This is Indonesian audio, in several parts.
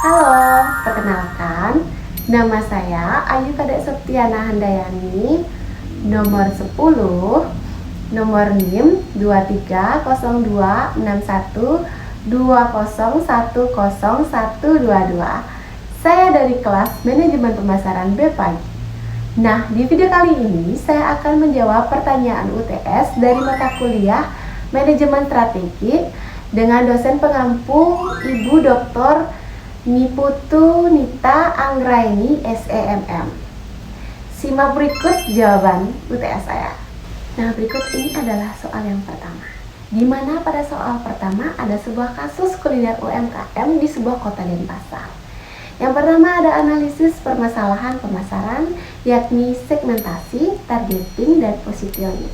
Halo, perkenalkan, nama saya Ayu Kadek Septiana Handayani, nomor 10, nomor NIM 23026120101022. Saya dari kelas Manajemen Pemasaran B Pagi. Nah, di video kali ini saya akan menjawab pertanyaan UTS dari mata kuliah Manajemen Strategik dengan dosen pengampu Ibu Dr. Niputu Nita Anggraini SEMM. Simak berikut jawaban UTS saya. Nah, berikut ini adalah soal yang pertama, di mana pada soal pertama ada sebuah kasus kuliner UMKM di sebuah kota Denpasar. Yang pertama ada analisis permasalahan pemasaran, yakni segmentasi, targeting, dan positioning.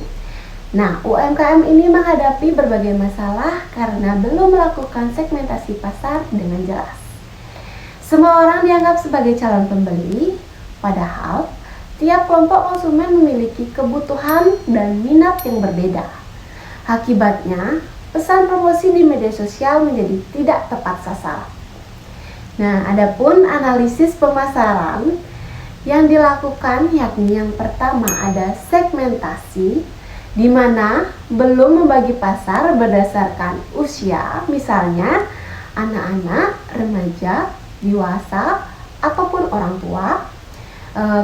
Nah, UMKM ini menghadapi berbagai masalah karena belum melakukan segmentasi pasar dengan jelas. Semua orang dianggap sebagai calon pembeli, padahal tiap kelompok konsumen memiliki kebutuhan dan minat yang berbeda. Akibatnya, pesan promosi di media sosial menjadi tidak tepat sasaran. Nah, adapun analisis pemasaran yang dilakukan yakni yang pertama ada segmentasi, di mana belum membagi pasar berdasarkan usia, misalnya anak-anak, remaja, dewasa, ataupun orang tua,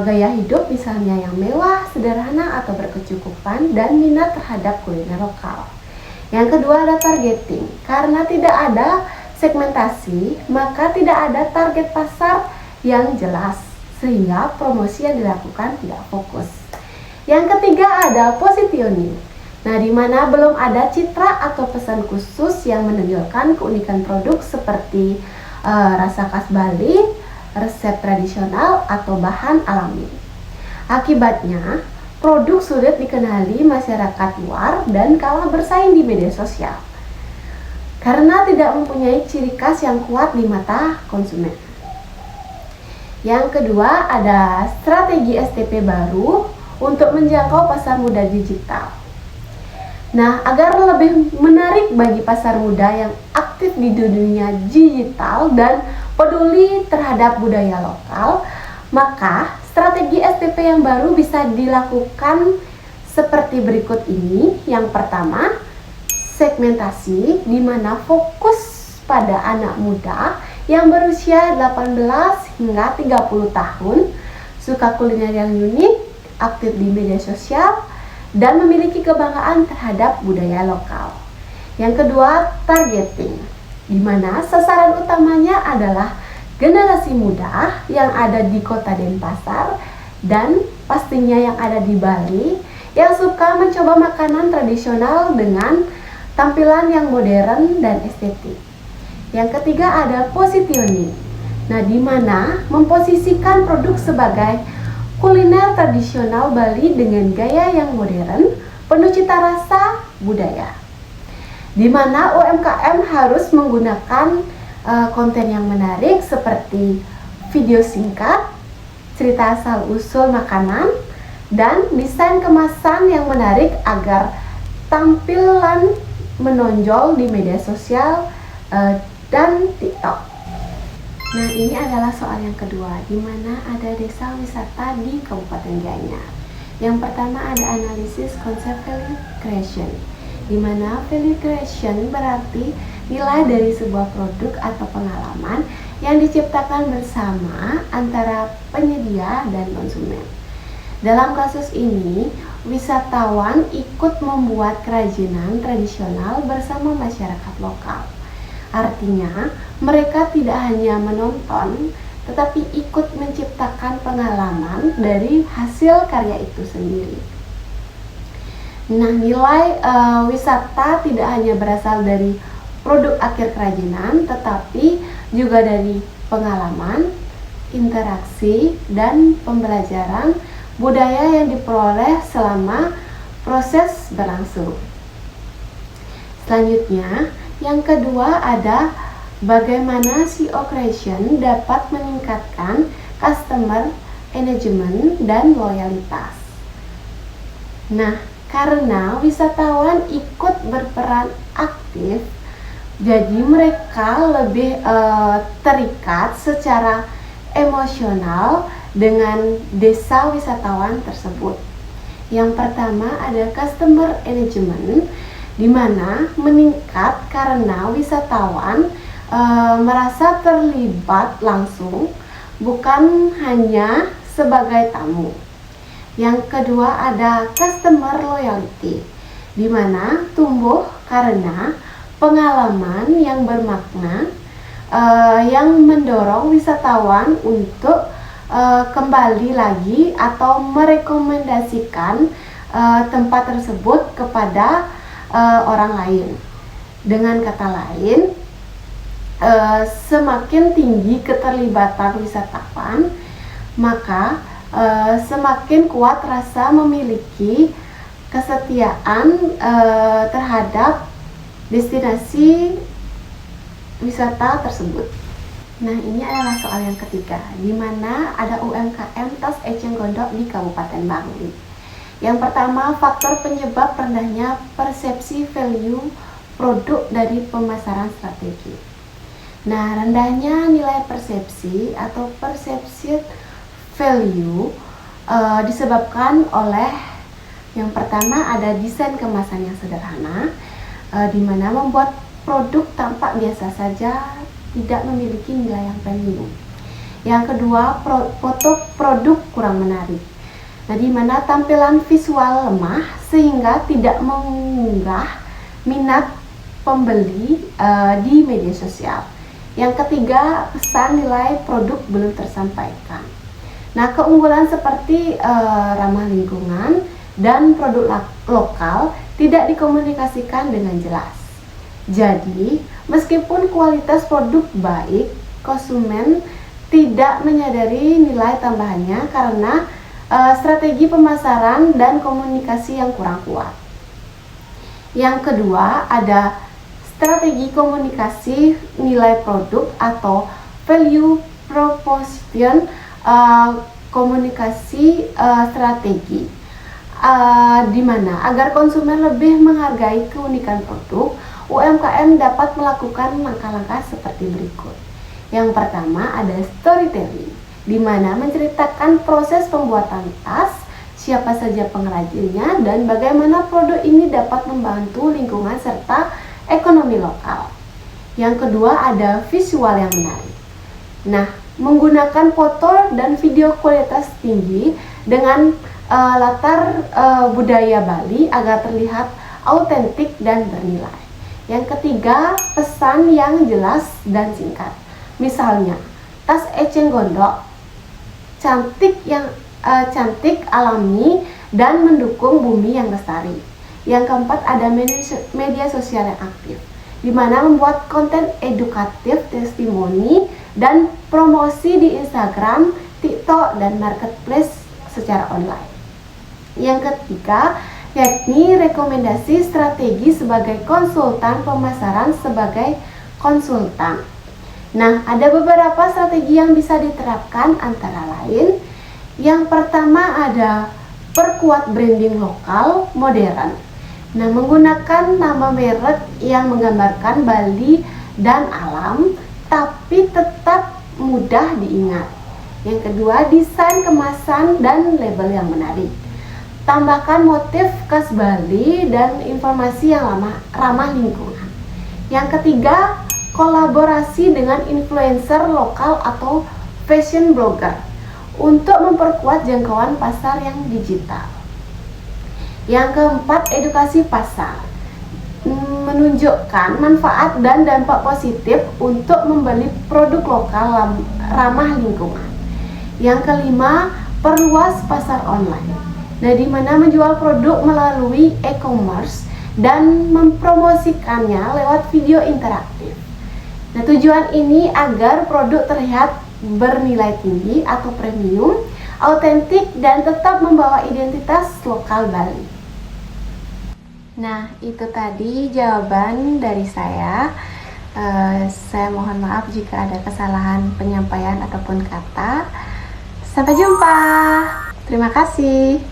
gaya hidup misalnya yang mewah, sederhana, atau berkecukupan, dan minat terhadap kuliner lokal. Yang kedua ada targeting. Karena tidak ada segmentasi, maka tidak ada target pasar yang jelas, sehingga promosi yang dilakukan tidak fokus. Yang ketiga ada positioning. Nah, di mana belum ada citra atau pesan khusus yang menonjolkan keunikan produk seperti rasa khas Bali, resep tradisional, atau bahan alami. Akibatnya, produk sulit dikenali masyarakat luar dan kalah bersaing di media sosial karena tidak mempunyai ciri khas yang kuat di mata konsumen. Yang kedua ada strategi STP baru untuk menjangkau pasar muda digital. Nah, agar lebih menarik bagi pasar muda yang aktif di dunia digital dan peduli terhadap budaya lokal, maka strategi STP yang baru bisa dilakukan seperti berikut ini. Yang pertama, segmentasi, di mana fokus pada anak muda yang berusia 18 hingga 30 tahun, suka kuliner yang unik, aktif di media sosial, dan memiliki kebanggaan terhadap budaya lokal. Yang kedua, targeting, di mana sasaran utamanya adalah generasi muda yang ada di kota Denpasar dan pastinya yang ada di Bali yang suka mencoba makanan tradisional dengan tampilan yang modern dan estetik. Yang ketiga ada positioning. Nah, di mana memposisikan produk sebagai kuliner tradisional Bali dengan gaya yang modern, penuh cita rasa budaya. Di mana UMKM harus menggunakan konten yang menarik seperti video singkat, cerita asal usul makanan, dan desain kemasan yang menarik agar tampilan menonjol di media sosial dan TikTok. Nah, ini adalah soal yang kedua, di mana ada desa wisata di Kabupaten Gianyar. Yang pertama ada analisis konsep value creation, di mana value creation berarti nilai dari sebuah produk atau pengalaman yang diciptakan bersama antara penyedia dan konsumen. Dalam kasus ini, wisatawan ikut membuat kerajinan tradisional bersama masyarakat lokal. Artinya, mereka tidak hanya menonton, tetapi ikut menciptakan pengalaman dari hasil karya itu sendiri. Nah, nilai wisata tidak hanya berasal dari produk akhir kerajinan, tetapi juga dari pengalaman, interaksi, dan pembelajaran budaya yang diperoleh selama proses berlangsung. Selanjutnya, yang kedua ada bagaimana CEO Creation dapat meningkatkan customer engagement dan loyalitas. Nah, karena wisatawan ikut berperan aktif, Jadi mereka lebih terikat secara emosional dengan desa wisatawan tersebut. Yang pertama ada customer engagement, di mana meningkat karena wisatawan merasa terlibat langsung, bukan hanya sebagai tamu. Yang kedua ada customer loyalty, di mana tumbuh karena pengalaman yang bermakna yang mendorong wisatawan untuk kembali lagi atau merekomendasikan tempat tersebut kepada orang lain. Dengan kata lain, semakin tinggi keterlibatan wisatawan, maka semakin kuat rasa memiliki kesetiaan terhadap destinasi wisata tersebut. Nah, ini adalah soal yang ketiga, di mana ada UMKM tas eceng gondok di Kabupaten Bangli. Yang pertama, faktor penyebab rendahnya persepsi value produk dari pemasaran strategi. Nah, rendahnya nilai persepsi atau perception value disebabkan oleh yang pertama ada desain kemasan yang sederhana, di mana membuat produk tampak biasa saja, tidak memiliki nilai yang premium. Yang kedua, foto produk kurang menarik. Nah, di mana tampilan visual lemah sehingga tidak mengunggah minat pembeli di media sosial. Yang ketiga, pesan nilai produk belum tersampaikan. Nah, keunggulan seperti ramah lingkungan dan produk lokal tidak dikomunikasikan dengan jelas. Jadi, meskipun kualitas produk baik, konsumen tidak menyadari nilai tambahannya karena strategi pemasaran dan komunikasi yang kurang kuat. Yang kedua, ada strategi komunikasi nilai produk atau value proposition, komunikasi strategi, di mana agar konsumen lebih menghargai keunikan produk, UMKM dapat melakukan langkah-langkah seperti berikut. Yang pertama ada storytelling, di mana menceritakan proses pembuatan tas, siapa saja pengrajinnya, dan bagaimana produk ini dapat membantu lingkungan serta ekonomi lokal. Yang kedua ada visual yang menarik. Nah, menggunakan foto dan video kualitas tinggi dengan latar budaya Bali agar terlihat autentik dan bernilai. Yang ketiga, pesan yang jelas dan singkat. Misalnya, tas eceng gondok cantik, alami, dan mendukung bumi yang lestari. Yang keempat ada media sosial yang aktif, di mana membuat konten edukatif, testimoni, dan promosi di Instagram, TikTok, dan marketplace secara online. Yang ketiga, yakni rekomendasi strategi sebagai konsultan pemasaran sebagai konsultan. Nah, ada beberapa strategi yang bisa diterapkan antara lain. Yang pertama ada perkuat branding lokal modern. Nah, menggunakan nama merek yang menggambarkan Bali dan alam, tapi tetap mudah diingat. Yang kedua, desain kemasan dan label yang menarik. Tambahkan motif khas Bali dan informasi yang ramah lingkungan. Yang ketiga, kolaborasi dengan influencer lokal atau fashion blogger untuk memperkuat jangkauan pasar yang digital. Yang keempat, edukasi pasar, menunjukkan manfaat dan dampak positif untuk membeli produk lokal ramah lingkungan. Yang kelima, perluas pasar online. Nah, di mana menjual produk melalui e-commerce dan mempromosikannya lewat video interaktif. Nah, tujuan ini agar produk terlihat bernilai tinggi atau premium, autentik, dan tetap membawa identitas lokal Bali. Nah, itu tadi jawaban dari saya. Saya mohon maaf jika ada kesalahan penyampaian ataupun kata. Sampai jumpa. Terima kasih.